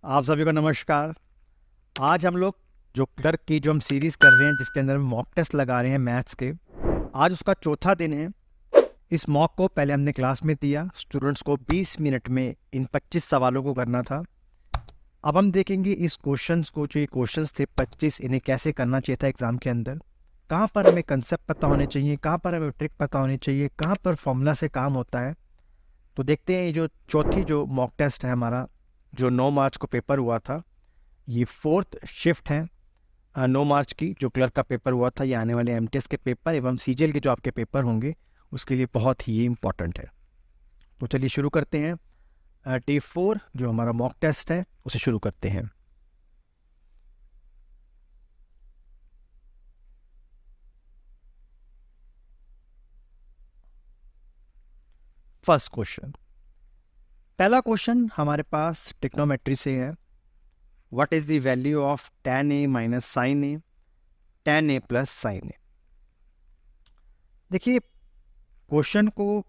आप सभी को नमस्कार। आज हम लोग जो क्लर्क की जो हम सीरीज़ कर रहे हैं जिसके अंदर मॉक टेस्ट लगा रहे हैं मैथ्स के, आज उसका चौथा दिन है। इस मॉक को पहले हमने क्लास में दिया, स्टूडेंट्स को 20 मिनट में इन 25 सवालों को करना था। अब हम देखेंगे इस क्वेश्चंस को, जो ये क्वेश्चंस थे 25, इन्हें कैसे करना चाहिए था एग्ज़ाम के अंदर, कहाँ पर हमें कंसेप्ट पता होने चाहिए, कहाँ पर हमें ट्रिक पता होनी चाहिए, कहाँ पर फॉर्मूला से काम होता है। तो देखते हैं ये जो चौथी जो मॉक टेस्ट है हमारा, जो 9 मार्च को पेपर हुआ था, ये फोर्थ शिफ्ट है 9 मार्च की जो क्लर्क का पेपर हुआ था। ये आने वाले एमटीएस के पेपर एवं सीजीएल के जो आपके पेपर होंगे उसके लिए बहुत ही इम्पॉर्टेंट है। तो चलिए शुरू करते हैं। डे 4 जो हमारा मॉक टेस्ट है उसे शुरू करते हैं। फर्स्ट क्वेश्चन, पहला क्वेश्चन हमारे पास ट्रिग्नोमेट्री से है। What is the value of tan a minus sine A, tan a plus sine A. देखिए, क्वेश्चन को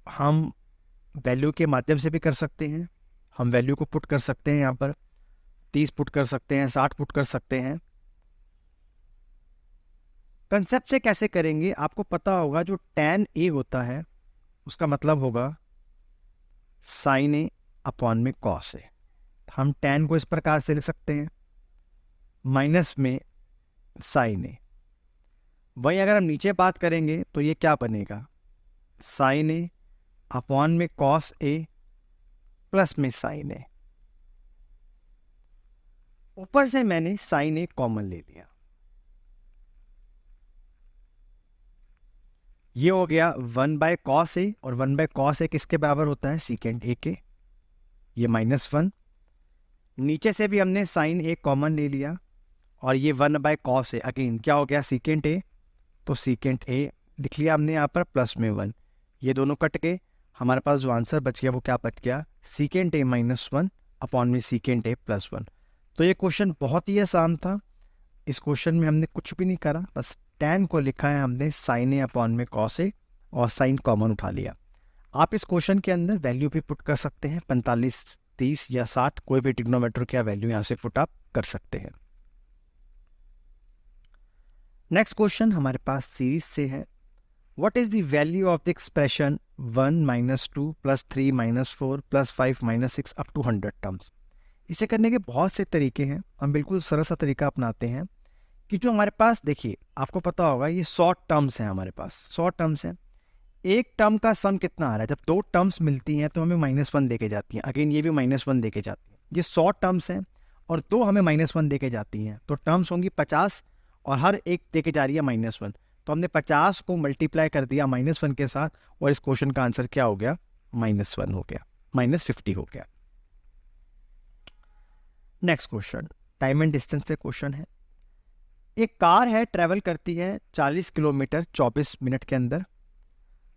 हम वैल्यू के माध्यम से भी कर सकते हैं। हम वैल्यू को पुट कर सकते हैं, यहाँ पर 30 पुट कर सकते हैं, 60 पुट कर सकते हैं। कंसेप्ट से कैसे करेंगे आपको पता होगा। जो tan a होता है उसका मतलब होगा साइन ए अपॉन में कॉस ए। हम tan को इस प्रकार से लिख सकते हैं, माइनस में साइन ए। वहीं अगर हम नीचे बात करेंगे तो ये क्या बनेगा, साइन ए अपॉन में कॉस ए प्लस में साइन ए। ऊपर से मैंने साइन ए कॉमन ले लिया, ये हो गया 1/cos ए, और 1/cos ए किसके बराबर होता है, सीकेंट ए के। ये -1, नीचे से भी हमने साइन ए कॉमन ले लिया, और ये 1/cos ए अगेन क्या हो गया, सीकेंट ए। तो सीकेंट ए लिख लिया हमने यहाँ पर प्लस में 1। ये दोनों कट गए, हमारे पास जो आंसर बच गया वो क्या बच गया, सीकेंट ए -1 अपॉन में सीकेंट ए प्लस 1। तो ये क्वेश्चन बहुत ही आसान था। इस क्वेश्चन में हमने कुछ भी नहीं करा, बस tan को लिखा है हमने साइन ए अपॉन में कॉस ए, और साइन कॉमन उठा लिया। आप इस क्वेश्चन के अंदर वैल्यू भी पुट कर सकते हैं, 45, 30 या 60, कोई भी ट्रिग्नोमेट्री का वैल्यू यहाँ से पुट आप कर सकते हैं। नेक्स्ट क्वेश्चन हमारे पास सीरीज से है। What is the value of the expression 1 - 2 + 3 - 4 + 5 - 6 up to 100 terms. इसे करने के बहुत से तरीके हैं, हम बिल्कुल सरल सा तरीका अपनाते हैं कि जो हमारे पास, देखिए आपको पता होगा ये 100 टर्म्स हैं, हमारे पास 100 टर्म्स हैं। एक टर्म का सम कितना आ रहा है, जब दो टर्म्स मिलती हैं तो हमें -1 देके जाती हैं, अगेन ये भी -1 देके जाती हैं। ये 100 टर्म्स हैं और दो हमें -1 देके जाती हैं, तो टर्म्स होंगी 50 और हर एक देके जा रही है -1। तो हमने 50 को मल्टीप्लाई कर दिया -1 के साथ, और इस क्वेश्चन का आंसर क्या हो गया, -1 हो गया, -50 हो गया। Next question time and distance से क्वेश्चन है। एक कार है, ट्रेवल करती है 40 किलोमीटर 24 मिनट के अंदर।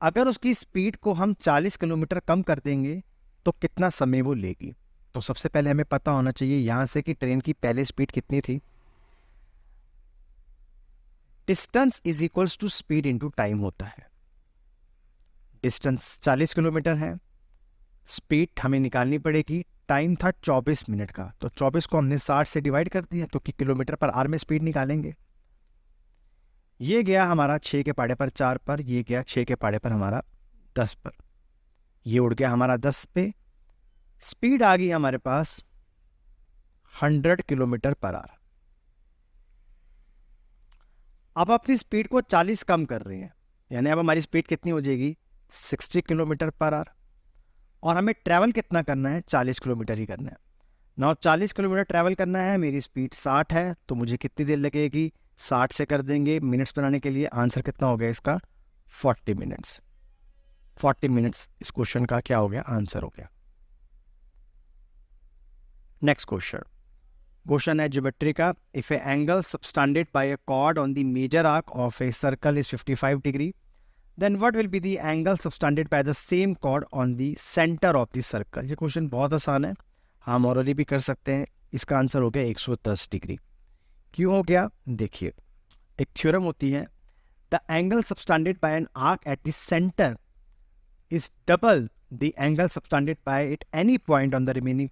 अगर उसकी स्पीड को हम 40 किलोमीटर कम कर देंगे तो कितना समय वो लेगी। तो सबसे पहले हमें पता होना चाहिए यहाँ से कि ट्रेन की पहले स्पीड कितनी थी। Distance is equals to speed into time होता है। डिस्टेंस 40 किलोमीटर है, स्पीड हमें निकालनी पड़ेगी, टाइम था 24 मिनट का, तो 24 को हमने 60 से डिवाइड कर दिया क्योंकि किलोमीटर पर आवर में स्पीड निकालेंगे। ये गया हमारा 6 के पहाड़े पर 4 पर, ये गया 6 के पहाड़े पर हमारा 10 पर, ये उड़ गया हमारा 10 पे। स्पीड आ गई हमारे पास 100 किलोमीटर पर आवर। अब अपनी स्पीड को 40 कम कर रहे हैं, यानी अब हमारी स्पीड कितनी हो जाएगी, 60 किलोमीटर पर आवर। और हमें ट्रैवल कितना करना है, 40 किलोमीटर ही करना है। ना 40 किलोमीटर ट्रैवल करना है, मेरी स्पीड 60 है, तो मुझे कितनी देर लगेगी, 60 से कर देंगे मिनट्स बनाने के लिए। आंसर कितना हो गया इसका, 40 मिनट्स। 40 मिनट्स इस क्वेश्चन का क्या हो गया, आंसर हो गया। नेक्स्ट क्वेश्चन है ज्योमेट्री का। If a angle subtended by a chord on the major arc of a circle is 55 degree, then what will be the angle subtended by the same chord on the centre of the circle. ये question बहुत आसान है, हम hourly भी कर सकते हैं। इसका आंसर हो गया 110 डिग्री। क्यों हो गया, देखिए एक थ्योरम होती है, the angle subtended bye an arc at the centre is double the angle subtended by at any point on the remaining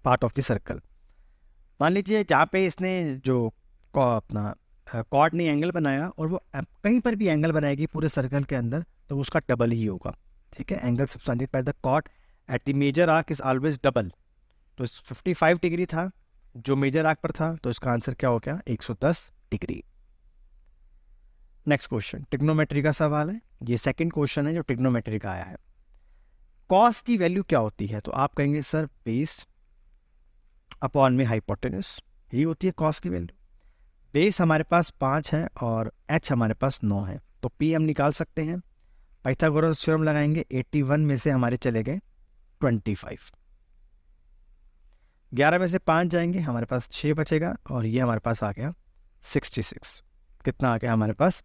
part of the circle. मान लीजिए जहाँ पे इसने जो अपना कॉर्ड ने एंगल बनाया और वो कहीं पर भी एंगल बनाएगी पूरे सर्कल के अंदर, तो उसका डबल ही होगा। ठीक है, angle subtended by the chord at the major arc is always double. तो 55 डिग्री था जो मेजर आर्क पर था, तो इसका आंसर क्या हो गया, 110 डिग्री। नेक्स्ट क्वेश्चन ट्रिग्नोमेट्री का सवाल है। ये सेकंड क्वेश्चन है जो ट्रिग्नोमेट्री का आया है। कॉस की वैल्यू क्या होती है? तो आप कहेंगे सर बेस अपॉन में हाइपोटेनस, यही होती है कॉस की वैल्यू। बेस हमारे पास 5 है और एच हमारे पास 9 है, तो पी हम निकाल सकते हैं। पाइथागोरस थ्योरम लगाएंगे, 81 में से हमारे चले गए 25, 11 में से 5 जाएंगे, हमारे पास 6 बचेगा और ये हमारे पास आ गया 66। कितना आ गया हमारे पास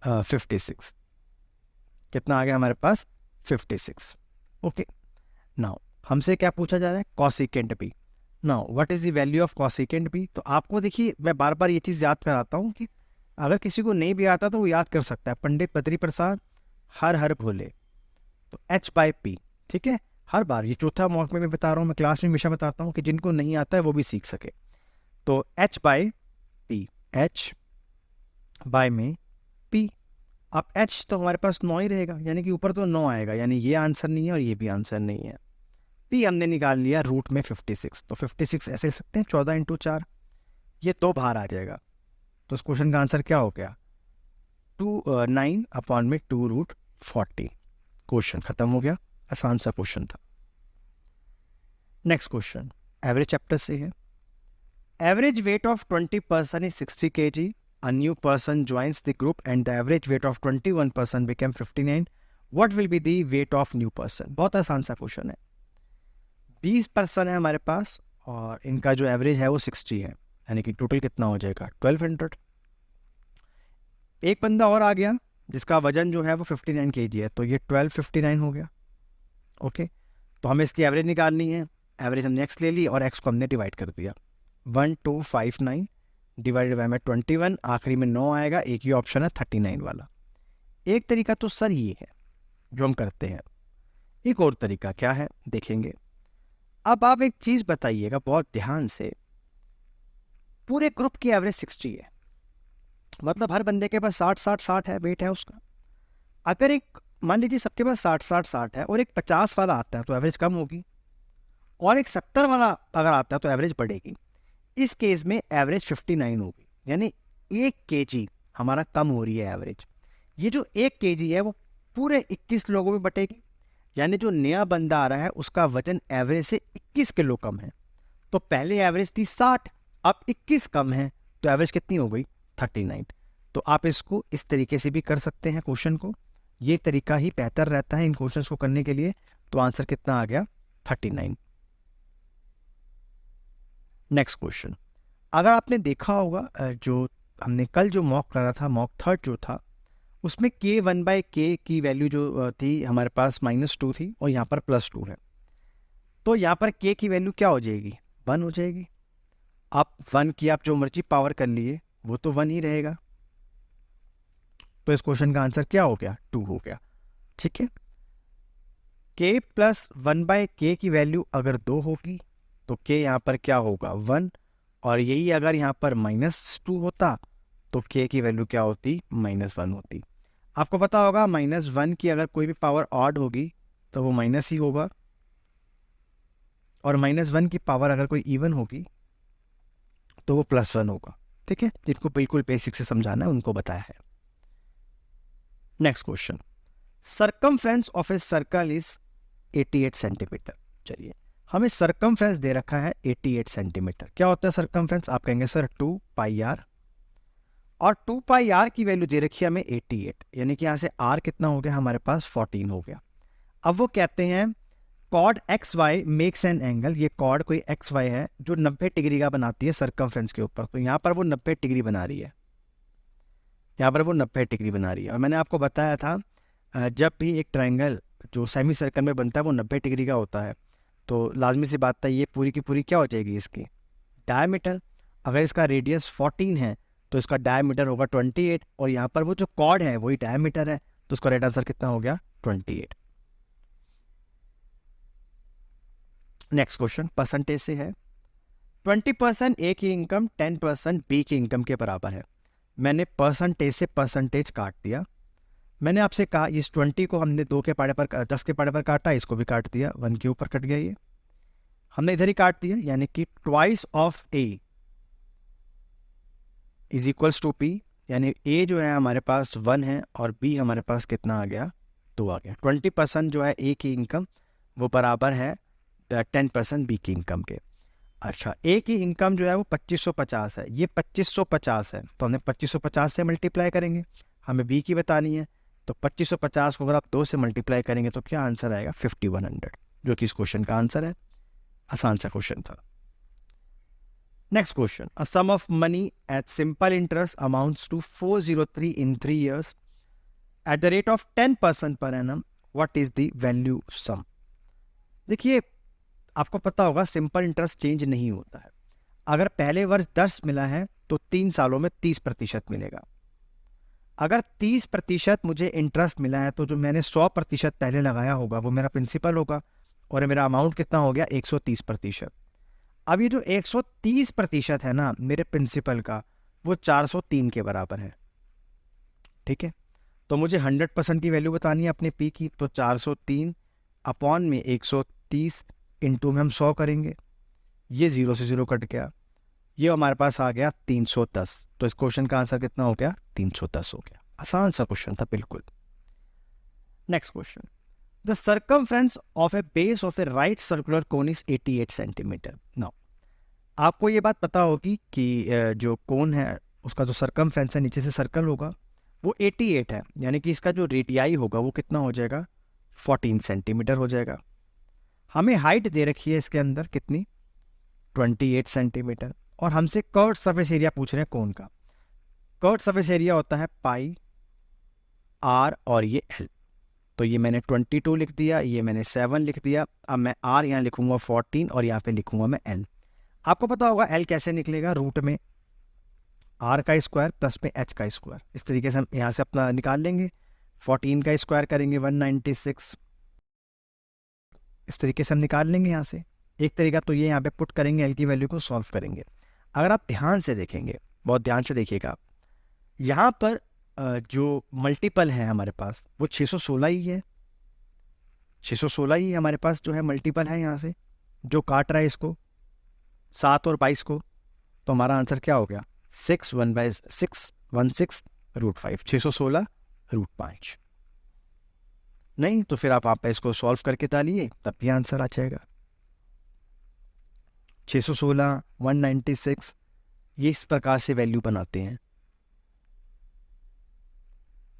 56। कितना आ गया हमारे पास 56। ओके, नाउ हमसे क्या पूछा जा रहा है, cosecant P. Now what is the value of cosecant P? तो आपको देखिए मैं बार बार ये चीज़ याद कराता हूँ कि अगर किसी को नहीं भी आता तो वो याद कर सकता है। पंडित बद्री प्रसाद हर हर भोले, तो एच बाय पी। ठीक है, हर बार ये चौथा मॉक में मैं बता रहा हूँ, मैं क्लास में हमेशा बताता हूँ कि जिनको नहीं आता है वो भी सीख सके। तो H by P, H by में पी। अब एच तो हमारे पास 9 ही रहेगा, यानी कि ऊपर तो 9 आएगा, यानी ये आंसर नहीं है और ये भी आंसर नहीं है। पी हमने निकाल लिया रूट में 56, तो 56 ऐसे सकते हैं 14 × 4, ये 2 बाहर आ जाएगा। तो इस क्वेश्चन का आंसर क्या हो गया, 9 अपॉन में 2√40। क्वेश्चन खत्म हो गया, आसान सा क्वेश्चन था। नेक्स्ट क्वेश्चन एवरेज चैप्टर से है। Average weight of 20 person is 60 kg. A new person joins the group and the average weight of 21 person became 59. What will be the weight of new person? बहुत आसान सा question है। 20 person है हमारे पास और इनका जो एवरेज है वो 60 है, यानी कि टोटल कितना हो जाएगा 1200। एक बंदा और आ गया जिसका वजन जो है वो 59 kg है, तो ये 1259 हो गया। ओके, तो हमें इसकी एवरेज निकालनी है। एवरेज हमने एक्स ले ली और एक्स को हमने डिवाइड कर दिया। 1259 डिवाइडेड बाय में 21, आखिरी में 9 आएगा, एक ही ऑप्शन है 39 वाला। एक तरीका तो सर ये है जो हम करते हैं, एक और तरीका क्या है देखेंगे। अब आप एक चीज़ बताइएगा बहुत ध्यान से, पूरे ग्रुप की एवरेज 60 है, मतलब हर बंदे के पास 60-60-60 है वेट है उसका। अगर एक मान लीजिए सबके पास 60-60-60 है और एक 50 वाला आता है तो एवरेज कम होगी, और एक 70 वाला अगर आता है तो एवरेज बढ़ेगी। इस केस में एवरेज 59 होगी, यानी 1 kg हमारा कम हो रही है एवरेज। ये जो 1 kg है वो पूरे 21 लोगों में बटेगी, यानी जो नया बंदा आ रहा है उसका वजन एवरेज से 21 किलो कम है। तो पहले एवरेज थी 60, अब 21 कम है, तो एवरेज कितनी हो गई 39। तो आप इसको इस तरीके से भी कर सकते हैं क्वेश्चन को, ये तरीका ही बेहतर रहता है इन क्वेश्चन को करने के लिए। तो आंसर कितना आ गया 39। नेक्स्ट क्वेश्चन, अगर आपने देखा होगा जो हमने कल जो मॉक करा था, मॉक थर्ड जो था, उसमें k1/k की वैल्यू जो थी हमारे पास -2 थी और यहाँ पर +2 है। तो यहाँ पर k की वैल्यू क्या हो जाएगी 1 हो जाएगी। आप 1 की आप जो मर्जी पावर कर लिए वो तो 1 ही रहेगा। तो इस क्वेश्चन का आंसर क्या हो गया 2 हो गया। ठीक है, k + 1/k की वैल्यू अगर 2 होगी तो k यहाँ पर क्या होगा 1, और यही अगर यहाँ पर -2 होता तो k की वैल्यू क्या होती -1 होती। आपको पता होगा -1 की अगर कोई भी पावर ऑड होगी तो वो माइनस ही होगा, और -1 की पावर अगर कोई इवन होगी तो वो +1 होगा। ठीक है, जिनको बिल्कुल बेसिक से समझाना है उनको बताया है। Next question, circumference of a circle is 88 centimetre. चलिए, हमें सर्कमफ्रेंस दे रखा है 88 सेंटीमीटर। क्या होता है सर्कमफ्रेंस? आप कहेंगे सर 2πr, और 2πr की वैल्यू दे रखी है हमें 88, यानी कि यहाँ से r कितना हो गया हमारे पास 14 हो गया। अब वो कहते हैं chord XY makes an angle, ये कॉर्ड कोई XY है जो 90 डिग्री का बनाती है सर्कमफ्रेंस के ऊपर। तो यहाँ पर वो 90 डिग्री बना रही है, यहाँ पर वो 90 डिग्री बना रही है। और मैंने आपको बताया था जब भी एक ट्रायंगल जो सेमी सर्कल में बनता है वो 90 डिग्री का होता है, तो लाजमी सी बात है ये पूरी की पूरी क्या हो जाएगी इसकी डायमीटर। अगर इसका रेडियस 14 है तो इसका डायमीटर होगा 28, और यहाँ पर वो जो कॉर्ड है वही डायमीटर है, तो उसका राइट आंसर कितना हो गया 28। नेक्स्ट क्वेश्चन परसेंटेज से है। 20% ए की इनकम 10% बी की इनकम के बराबर है। मैंने परसेंटेज से परसेंटेज काट दिया। मैंने आपसे कहा इस 20 को हमने 2 के पाड़े पर 10 के पाड़े पर काटा, इसको भी काट दिया, 1 के ऊपर कट गया, ये हमने इधर ही काट दिया, यानी कि twice of A is equals to P, यानी ए जो है हमारे पास 1 है और बी हमारे पास कितना आ गया, 2 आ गया। 20% जो है ए की इनकम वो बराबर है 10% बी की इनकम के। अच्छा, ए की इनकम जो है वो 2550 है, ये 2550 है, तो हमने 2550 से मल्टीप्लाई करेंगे, हमें बी की बतानी है, तो 2550 को अगर आप 2 से मल्टीप्लाई करेंगे तो क्या आंसर आएगा, 5100, जो कि इस क्वेश्चन का आंसर है। आसान सा क्वेश्चन था। Next question, a sum of money at simple interest amounts to 403 in 3 years at the rate of 10% पर annum, what is the value sum. देखिए, आपको पता होगा सिंपल इंटरेस्ट चेंज नहीं होता है। अगर पहले वर्ष 10 मिला है तो 3 सालों में 30% मिलेगा। अगर 30% मुझे इंटरेस्ट मिला है तो जो मैंने 100% पहले लगाया होगा वो मेरा प्रिंसिपल होगा, और मेरा अमाउंट कितना हो गया, 130%। अब ये जो 130% है ना मेरे प्रिंसिपल का, वो 403 के बराबर है। ठीक है, तो मुझे 100% की वैल्यू बतानी है अपने पी की, तो 403 अपॉन में 130 इंटू में हम 100 करेंगे, ये 0 से 0 कट गया, ये हमारे पास आ गया 310। तो इस क्वेश्चन का आंसर कितना हो गया, 310 हो गया। आसान सा क्वेश्चन था बिल्कुल। Next question, the circumference of A base of A right circular cone is 88 centimetre. Now आपको ये बात पता होगी कि जो कोन है उसका जो सर्कमफ्रेंस है, नीचे से सर्कल होगा, वो 88 है, यानी कि इसका जो रेडियाई होगा वो कितना हो जाएगा, 14 सेंटीमीटर हो जाएगा। हमें हाइट दे रखी है इसके अंदर कितनी, 28 सेंटीमीटर, और हमसे कर्व्ड सरफेस एरिया पूछ रहे हैं कोन का। कर्व्ड सरफेस एरिया होता है पाई आर और ये एल, तो ये मैंने 22 लिख दिया, ये मैंने 7 लिख दिया। अब मैं आर यहाँ लिखूंगा 14 और यहाँ पे लिखूंगा मैं एल। आपको पता होगा एल कैसे निकलेगा, रूट में आर का स्क्वायर प्लस में एच का स्क्वायर, इस तरीके से हम यहाँ से अपना निकाल लेंगे। 14 का स्क्वायर करेंगे 196, इस तरीके से हम निकाल लेंगे यहाँ से। एक तरीका तो ये यहाँ पे पुट करेंगे, एल की वैल्यू को सॉल्व करेंगे। अगर आप ध्यान से देखेंगे, बहुत ध्यान से देखिएगा आप, यहाँ पर जो मल्टीपल है हमारे पास वो 616 ही है, 616 ही हमारे पास जो है मल्टीपल है यहाँ से, जो काट रहा है इसको 7 और 22 को, तो हमारा आंसर क्या हो गया, 616 रूट 5, 616 रूट 5। नहीं तो फिर आप इसको सॉल्व करके डालिए, तब भी आंसर आ जाएगा। 616, 196, ये इस प्रकार से वैल्यू बनाते हैं।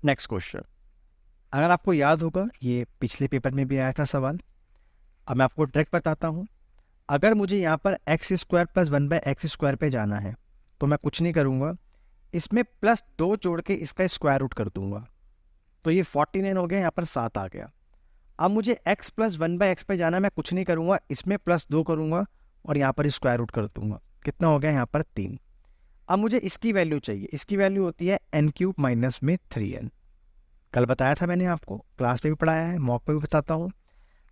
नेक्स्ट क्वेश्चन, अगर आपको याद होगा ये पिछले पेपर में भी आया था सवाल, अब मैं आपको ट्रिक बताता हूँ। अगर मुझे यहाँ पर एक्स स्क्वायर प्लस 1/x² पे जाना है तो मैं कुछ नहीं करूँगा, इसमें +2 जोड़ के इसका स्क्वायर रूट कर दूंगा, तो ये 49 हो गया, यहाँ पर 7 आ गया। अब मुझे x प्लस 1/x पे जाना है, मैं कुछ नहीं करूँगा, इसमें +2 करूँगा और यहाँ पर स्क्वायर रूट कर दूंगा, कितना हो गया यहाँ पर 3। अब मुझे इसकी वैल्यू चाहिए, इसकी वैल्यू होती है n³ माइनस में 3n। कल बताया था मैंने आपको, क्लास में भी पढ़ाया है, मॉक पे भी बताता हूँ।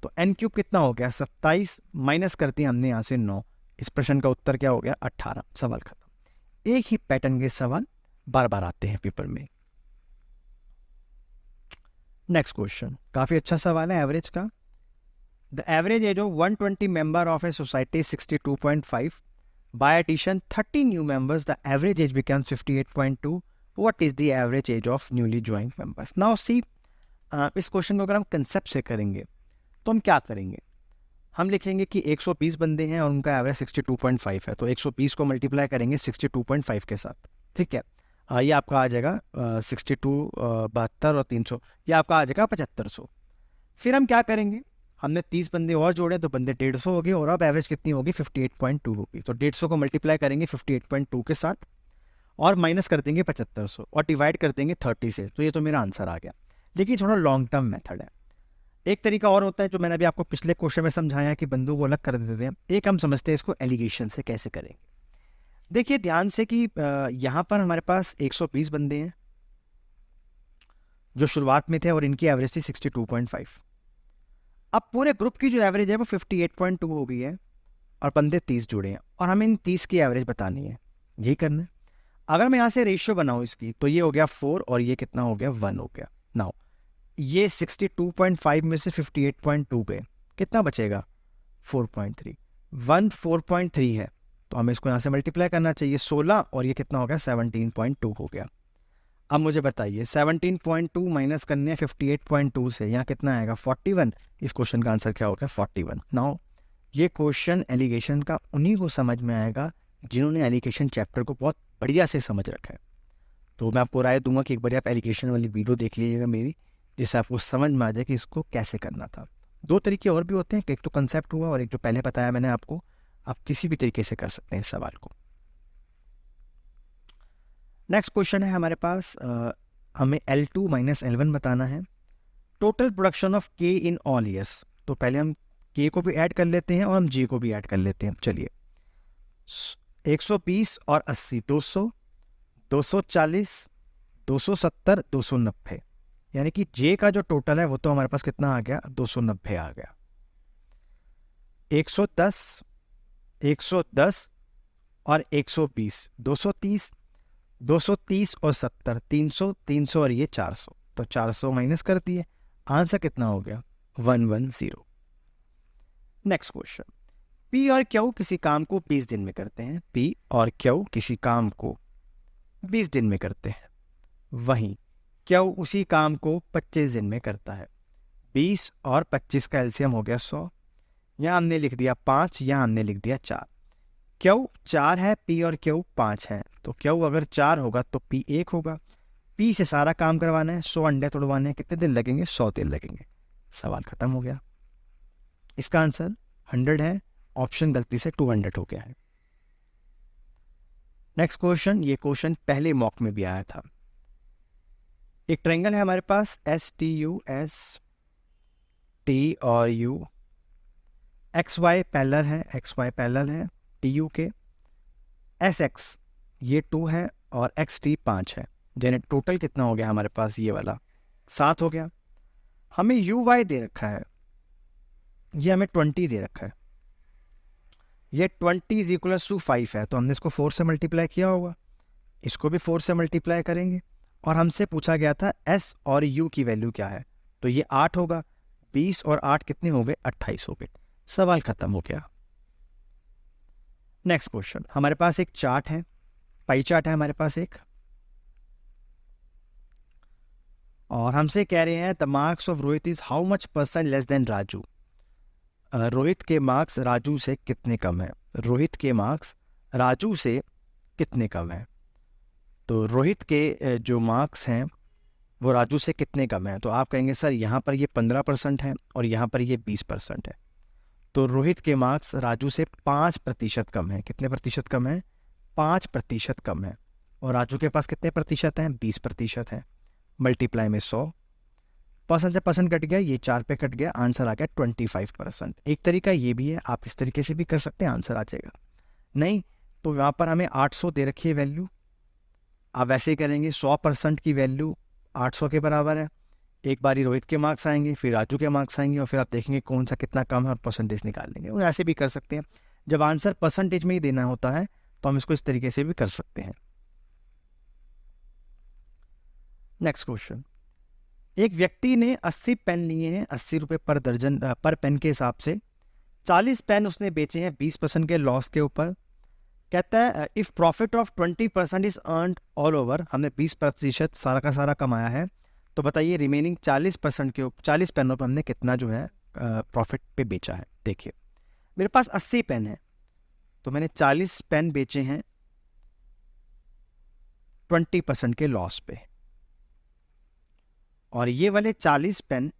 तो n³ कितना हो गया, 27, माइनस कर दिया हमने यहाँ से 9। इस प्रश्न का उत्तर क्या हो गया, 18। सवाल खत्म। एक ही पैटर्न के सवाल बार बार आते हैं पेपर में। नेक्स्ट क्वेश्चन काफ़ी अच्छा सवाल है एवरेज का। The average age of 120 member of a society 62.5. By addition 30 new members the average age becomes 58.2. What is the average age of newly joined members. Now see, इस question को अगर हम concept से करेंगे तो हम क्या करेंगे, हम लिखेंगे कि 120 बंदे हैं और उनका एवरेज 62.5 है, तो 120 को मल्टीप्लाई करेंगे 62.5 के साथ। ठीक है, ये आपका आ जाएगा 62, 72 और 300, ये आपका आ जाएगा 7500। फिर हम क्या करेंगे, हमने 30 बंदे और जोड़े तो बंदे 150 हो गए, और अब एवरेज कितनी होगी, 58.2 होगी। तो 150 को मल्टीप्लाई करेंगे 58.2 के साथ और माइनस कर देंगे 7500 और डिवाइड कर देंगे 30 से, तो ये तो मेरा आंसर आ गया। लेकिन थोड़ा लॉन्ग टर्म मेथड है। एक तरीका और होता है जो मैंने अभी आपको पिछले क्वेश्चन में समझाया है कि बंदों को अलग कर देते हैं, एक हम समझते हैं इसको एलिगेशन से कैसे करेंगे। देखिए ध्यान से कि यहाँ पर हमारे पास 120 बंदे हैं जो शुरुआत में थे और इनकी एवरेज थी 62.5। अब पूरे ग्रुप की जो एवरेज है वो 58.2 हो गई है और बंदे 30 जुड़े हैं और हमें इन 30 की एवरेज बतानी है, यही करना है। अगर मैं यहाँ से रेशियो बनाऊँ इसकी तो ये हो गया 4 और ये कितना हो गया 1 हो गया। नाउ ये 62.5 में से 58.2 गए, कितना बचेगा 4.3, 1 4.3 है तो हमें इसको यहाँ से मल्टीप्लाई करना चाहिए 16 और ये कितना हो गया 17.2 हो गया। अब मुझे बताइए 17.2 माइनस करने हैं 58.2 से, यहाँ कितना आएगा 41। इस क्वेश्चन का आंसर क्या होगा 41। नाउ ये क्वेश्चन एलिगेशन का उन्हीं को समझ में आएगा जिन्होंने एलिगेशन चैप्टर को बहुत बढ़िया से समझ रखा है। तो मैं आपको राय दूंगा कि एक बार आप एलिगेशन वाली वीडियो देख लीजिएगा मेरी, जिससे आपको समझ में आ जाए कि इसको कैसे करना था। दो तरीके और भी होते हैं, एक तो कंसेप्ट हुआ और एक जो पहले बताया मैंने आपको, आप किसी भी तरीके से कर सकते हैं इस सवाल को। नेक्स्ट क्वेश्चन है हमारे पास, हमें L2 माइनस L1 बताना है। Total production of K in all years, तो पहले हम K को भी ऐड कर लेते हैं और हम J को भी ऐड कर लेते हैं। चलिए 120 और 80 200, 240, 270, 290, यानी कि J का जो टोटल है वो तो हमारे पास कितना आ गया 290 आ गया। 110, 110 और 120, 230, 230 और 70, 300, 300 और ये 400, तो 400 माइनस कर दिए, आंसर कितना हो गया 110। नेक्स्ट क्वेश्चन, P और Q किसी काम को 20 दिन में करते हैं। P और Q किसी काम को 20 दिन में करते हैं, वहीं Q उसी काम को 25 दिन में करता है। 20 और 25 का एलसीएम हो गया 100, यहाँ हमने लिख दिया 5, यहाँ हमने लिख दिया 4। Q 4 है, P और Q 5 है, तो Q अगर 4 होगा तो P 1 होगा। P से सारा काम करवाना है, 100 अंडे तोड़वाने हैं, कितने दिन लगेंगे 100 दिन लगेंगे। सवाल खत्म हो गया। इसका आंसर 100 है, ऑप्शन गलती से 200 हो गया है। नेक्स्ट क्वेश्चन, ये क्वेश्चन पहले मॉक में भी आया था। एक ट्रायंगल है हमारे पास STU, ST और U, XY पैरेलल है, XY पैरेलल है TU के, SX ये 2 है और XT 5 है, यानी टोटल कितना हो गया हमारे पास ये वाला 7 हो गया। हमें UY दे रखा है, ये हमें 20 दे रखा है, ये 20 इज इक्वल्स टू 5 है, तो हमने इसको 4 से मल्टीप्लाई किया होगा, इसको भी 4 से मल्टीप्लाई करेंगे। और हमसे पूछा गया था S और U की वैल्यू क्या है, तो ये 8 होगा, 20 और 8 कितने हो गए 28 हो गए। सवाल खत्म हो गया। नेक्स्ट क्वेश्चन, हमारे पास एक चार्ट है, पाई चार्ट है हमारे पास एक, और हमसे कह रहे हैं the marks of Rohit is how much % less than Raju. Rohit के मार्क्स राजू से कितने कम है, रोहित के मार्क्स राजू से कितने कम है। तो रोहित के जो मार्क्स हैं वो राजू से कितने कम हैं, तो आप कहेंगे सर यहाँ पर ये 15% है और यहाँ पर ये 20% है, तो रोहित के मार्क्स राजू से 5% कम है। कितने प्रतिशत कम है 5% कम है, और राजू के पास कितने प्रतिशत हैं 20% हैं। मल्टीप्लाई में 100, % से % कट गया, ये 4 पे कट गया, आंसर आ गया 25%। एक तरीका ये भी है, आप इस तरीके से भी कर सकते हैं, आंसर आ जाएगा। नहीं तो यहाँ पर हमें 800 दे रखी है वैल्यू, आप वैसे ही करेंगे 100% की वैल्यू 800 के बराबर है। एक बारी रोहित के मार्क्स आएंगे, फिर राजू के मार्क्स आएंगे, और फिर आप देखेंगे कौन सा कितना कम है और परसेंटेज निकाल लेंगे। और ऐसे भी कर सकते हैं, जब आंसर परसेंटेज में ही देना होता है तो हम इसको इस तरीके से भी कर सकते हैं। नेक्स्ट क्वेश्चन, एक व्यक्ति ने 80 पेन लिए हैं, 80 रुपये पर दर्जन पर पेन के हिसाब से, 40 पेन उसने बेचे हैं 20% के लॉस के ऊपर। कहता है if profit of 20% is earned all over, हमने 20% सारा का सारा कमाया है, तो बताइए रिमेनिंग 40% के 40 पेनों पर हमने कितना जो है प्रॉफिट पे बेचा है। देखिए मेरे पास 80 पेन है, तो मैंने 40 पेन बेचे हैं 20% के लॉस पे, और ये वाले 40 पेन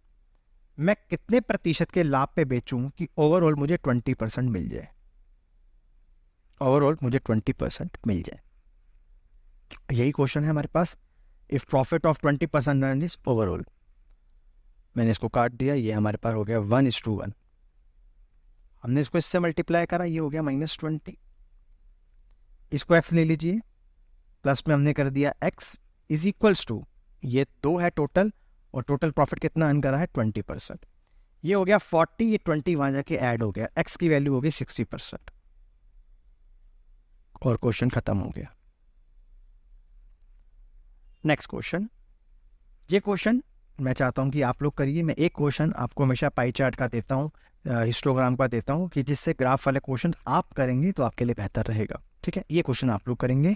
मैं कितने प्रतिशत के लाभ पे बेचूं कि ओवरऑल मुझे 20% मिल जाए, ओवरऑल मुझे 20% मिल जाए। यही क्वेश्चन है हमारे पास, if profit of 20% earn is overall. मैंने इसको काट दिया, ये हमारे पास हो गया 1:1, हमने इसको इससे मल्टीप्लाई करा, ये हो गया -20, इसको x ले लीजिए, प्लस में हमने कर दिया x इज इक्वल्स टू, ये 2 है टोटल, और टोटल प्रॉफिट कितना अर्न करा है 20%। ये हो गया 40, ये 20 वहाँ जाके ऐड हो गया, x की वैल्यू हो गई 60% और क्वेश्चन खत्म हो गया। नेक्स्ट क्वेश्चन, ये क्वेश्चन मैं चाहता हूँ कि आप लोग करिए। मैं एक क्वेश्चन आपको हमेशा पाई चार्ट का देता हूँ, हिस्टोग्राम का देता हूँ, कि जिससे ग्राफ वाले क्वेश्चन आप करेंगे तो आपके लिए बेहतर रहेगा। ठीक है, ये क्वेश्चन आप लोग करेंगे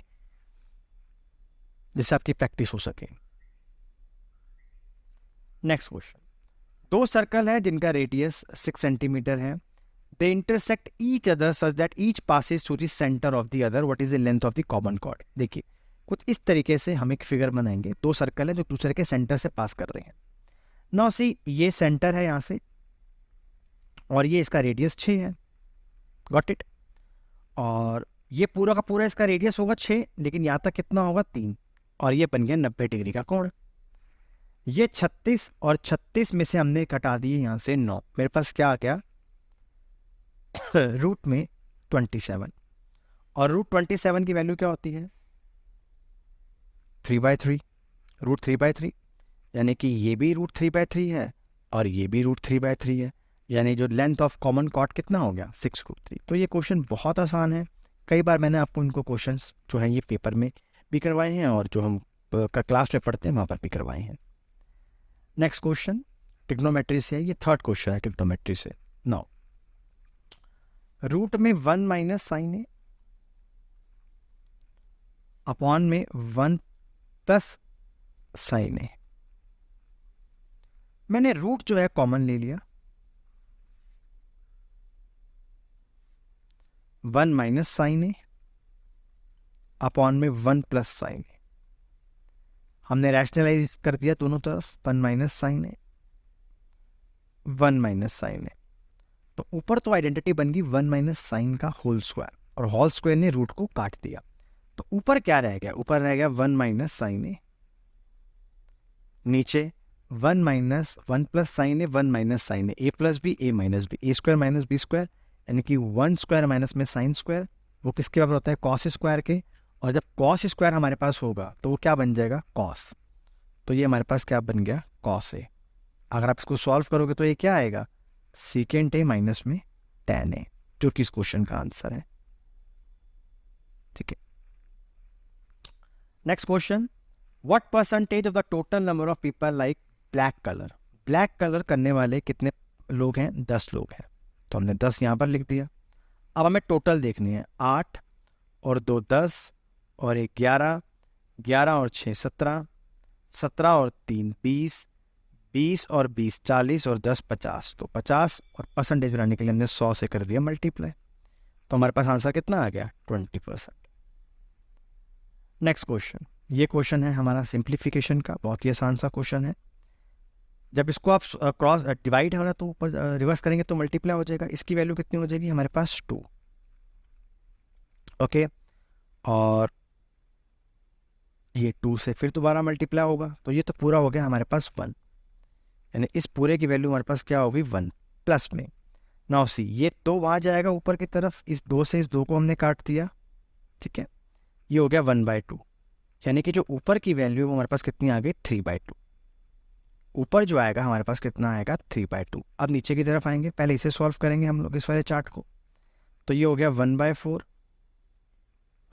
जिससे आपकी प्रैक्टिस हो सके। नेक्स्ट क्वेश्चन, दो सर्कल है जिनका रेडियस 6 सेंटीमीटर है। They intersect each other such that each passes through the centre of the other, what is the length of the common chord. देखिए कुछ इस तरीके से हम एक फिगर बनाएंगे, दो सर्कल है जो दूसरे के सेंटर से पास कर रहे हैं। नाउ सी, ये सेंटर है यहाँ से और ये इसका रेडियस 6 है, गॉट इट। और ये पूरा का पूरा इसका रेडियस होगा 6, लेकिन यहाँ तक कितना होगा 3, और ये बन गया 90 डिग्री का कोण। ये 36 और 36 में से हमने कटा दिए यहाँ से 9, मेरे पास क्या आ गया रूट में 27, और रूट 27 की वैल्यू क्या होती है 3/3, रूट 3/3, यानी कि ये भी रूट 3/3 है और ये भी रूट 3/3 है, यानी जो लेंथ ऑफ कॉमन कॉर्ड कितना हो गया 6√3। तो ये क्वेश्चन बहुत आसान है, कई बार मैंने आपको इनको क्वेश्चंस जो हैं ये पेपर में भी करवाए हैं और जो हम क्लास में पढ़ते हैं वहाँ पर भी करवाए हैं। नेक्स्ट क्वेश्चन ट्रिग्नोमेट्री से है, ये थर्ड क्वेश्चन है ट्रिग्नोमेट्री से। नाउ रूट में 1 माइनस साइन ए अपॉन में 1 प्लस साइन ए। मैंने रूट जो है कॉमन ले लिया, 1 माइनस साइन ए अपॉन में 1 प्लस साइन ए। हमने रैशनलाइज कर दिया दोनों तरफ, 1 माइनस साइन ए 1 माइनस साइन ए। तो ऊपर तो आइडेंटिटी बन गई 1 माइनस साइन का होल स्क्वायर, और होल स्क्वायर ने रूट को काट दिया। तो ऊपर क्या रह गया, ऊपर रह गया 1 माइनस साइन ए, नीचे 1 माइनस 1 प्लस साइन ए 1 माइनस साइन ए प्लस बी ए माइनस बी, ए स्क्वायर माइनस बी स्क्वायर, यानी कि 1 स्क्वायर माइनस में साइन स्क्वायर, वो किसके बराबर होता है कॉस स्क्वायर के। और जब कॉस स्क्वायर हमारे पास होगा तो वो क्या बन जाएगा कॉस, तो ये हमारे पास क्या बन गया कॉस ए। अगर आप इसको सॉल्व करोगे तो ये क्या आएगा सीकेंट ए माइनस में tan ए, जो कि इस क्वेश्चन का आंसर है। ठीक है, next question, what percentage of the total number of people like black colour. Black colour करने वाले कितने लोग हैं 10 लोग हैं, तो हमने 10 यहाँ पर लिख दिया। अब हमें टोटल देखनी है, 8 और 2 10 और 1 11, 11 और 6 17, 17 और 3 20, 20 और 20 40 और 10 50। तो 50 और परसेंटेज बनाने के लिए हमने 100 से कर दिया मल्टीप्लाई, तो हमारे पास आंसर कितना आ गया 20%। नेक्स्ट क्वेश्चन, ये क्वेश्चन है हमारा सिंप्लीफिकेशन का, बहुत ही आसान सा क्वेश्चन है। जब इसको आप क्रॉस डिवाइड हो रहा है तो ऊपर रिवर्स करेंगे तो मल्टीप्लाई हो जाएगा। इसकी वैल्यू कितनी हो जाएगी हमारे पास 2, ओके, और ये 2 से फिर दोबारा मल्टीप्लाई होगा, तो ये तो पूरा हो गया हमारे पास 1, यानी इस पूरे की वैल्यू हमारे पास क्या होगी 1 प्लस में। नाउ सी, ये 2 वहाँ जाएगा ऊपर की तरफ, इस 2 से इस 2 को हमने काट दिया, ठीक है, ये हो गया 1/2, यानी कि जो ऊपर की वैल्यू वो हमारे पास कितनी आ गई 3/2। ऊपर जो आएगा हमारे पास कितना आएगा 3/2। अब नीचे की तरफ आएंगे, पहले इसे सॉल्व करेंगे हम लोग इस वाले चार्ट को, तो ये हो गया 1/4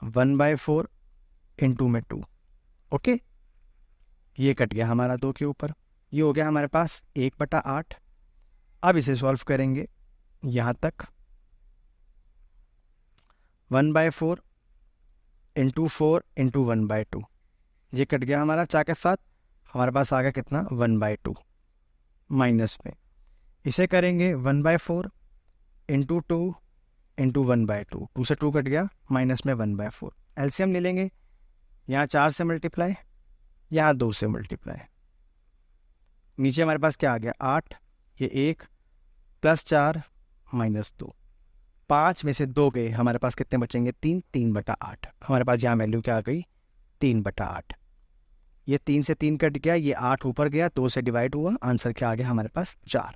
1/4 इंटू में 2, ओके, ये कट गया हमारा 2 के ऊपर, ये हो गया हमारे पास 1/8। अब इसे सॉल्व करेंगे यहाँ तक, 1/4 इंटू 4 इंटू 1/2, ये कट गया हमारा 4 के साथ, हमारे पास आ गया कितना 1/2 माइनस में। इसे करेंगे 1/4 इंटू 2 इंटू 1/2, 2 से 2 कट गया, माइनस में 1/4। एलसीएम ले लेंगे, यहाँ 4 से मल्टीप्लाई, यहाँ 2 से मल्टीप्लाई, नीचे हमारे पास क्या आ गया 8, ये 1 प्लस 4 माइनस 2, 5 में से 2 गए, हमारे पास कितने बचेंगे 3, 3/8। हमारे पास यहाँ वैल्यू क्या आ गई 3/8। ये 3 से 3 कट गया, ये 8 ऊपर गया, 2 से डिवाइड हुआ, आंसर क्या आ गया हमारे पास 4।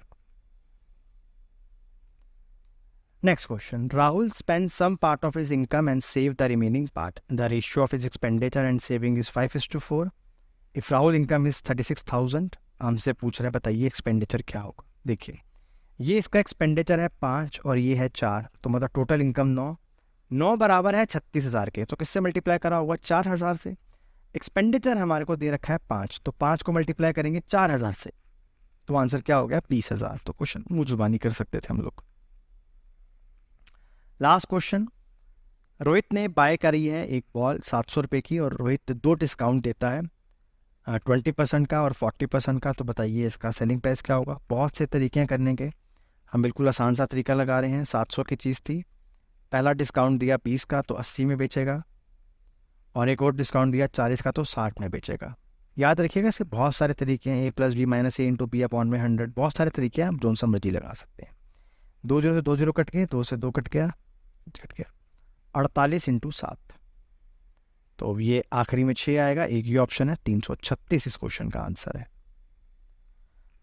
Next question, Rahul spend some part of his income and save the remaining part. The ratio of his expenditure and saving is 5:4। If Rahul income is 36,000, हमसे पूछ रहे हैं बताइए एक्सपेंडिचर क्या होगा। देखिए ये इसका एक्सपेंडिचर है 5 और ये है 4, तो मतलब टोटल इनकम 9। 9 बराबर है 36,000 के, तो किससे मल्टीप्लाई करा होगा? 4,000 से। एक्सपेंडिचर हमारे को दे रखा है 5, तो 5 को मल्टीप्लाई करेंगे 4,000 से, तो आंसर क्या हो गया? 20,000। तो क्वेश्चन मुँह जुबानी कर सकते थे हम लोग। लास्ट क्वेश्चन, रोहित ने बाय करी है एक बॉल 700 रुपये की और रोहित 2 डिस्काउंट देता है, 20% का और 40% का। तो बताइए इसका सेलिंग प्राइस क्या होगा? बहुत से तरीके हैं करने के, हम बिल्कुल आसान सा तरीका लगा रहे हैं। 700 की चीज़ थी, पहला डिस्काउंट दिया 20 का तो 80 में बेचेगा, और एक और डिस्काउंट दिया 40 का तो 60 में बेचेगा। याद रखिएगा इसके बहुत सारे तरीके हैं, ए प्लस बी माइनस ए इंटू बी अपॉन में 100, बहुत सारे तरीके हैं, आप जोन सा मर्जी लगा सकते हैं। 2 0 से 2 0 कट गए, 2 से 2 कट गया, 48 इंटू 7, तो ये आखिरी में 6 आएगा, एक ही ऑप्शन है, 336 इस क्वेश्चन का आंसर है।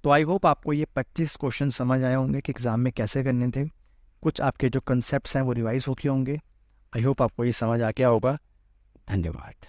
तो आई होप आपको ये 25 क्वेश्चन समझ आए होंगे कि एग्ज़ाम में कैसे करने थे। कुछ आपके जो कंसेप्ट्स हैं वो रिवाइज हो गए होंगे। आई होप आपको ये समझ आ गया होगा। धन्यवाद।